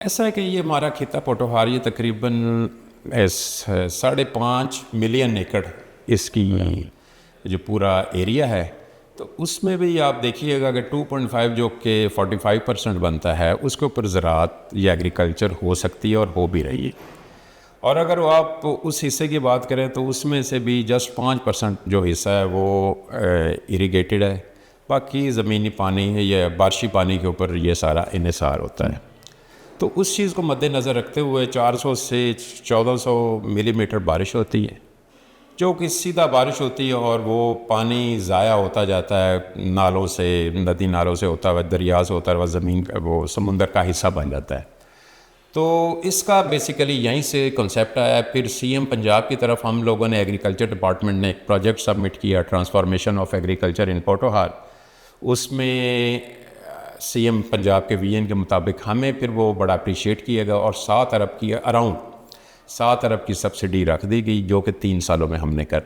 ایسا ہے کہ یہ ہمارا خطہ پوٹوہار یہ تقریباً 5.5 ملین ایکڑ اس کی جو پورا ایریا ہے، تو اس میں بھی آپ دیکھیے گا کہ 2.5 جو کہ 45% بنتا ہے، اس کے اوپر زراعت یا ایگریکلچر ہو سکتی ہے اور ہو بھی رہی ہے۔ اور اگر وہ آپ اس حصے کی بات کریں تو اس میں سے بھی جسٹ 5% جو حصہ ہے وہ اریگیٹڈ ہے، باقی زمینی پانی یا بارشی پانی کے اوپر یہ سارا انحصار ہوتا ہے۔ تو اس چیز کو مد نظر رکھتے ہوئے 400 سے 1400 ملی میٹر بارش ہوتی ہے، جو کہ سیدھا بارش ہوتی ہے اور وہ پانی ضائع ہوتا جاتا ہے، نالوں سے، ندی نالوں سے ہوتا ہوا، دریا سے ہوتا ہوا زمین وہ سمندر کا حصہ بن جاتا ہے۔ تو اس کا بیسیکلی یہیں سے کنسیپٹ آیا۔ پھر سی ایم پنجاب کی طرف ہم لوگوں نے ایگریکلچر ڈپارٹمنٹ نے ایک پروجیکٹ سبمٹ کیا، ٹرانسفارمیشن آف ایگریکلچر ان پوٹوہار۔ اس میں سی ایم پنجاب کے ویژن کے مطابق ہمیں پھر وہ بڑا اپریشیٹ کیا گیا اور 7 ارب کی اراؤنڈ 7 ارب کی سبسڈی رکھ دی گئی، جو کہ 3 سالوں میں ہم نے کر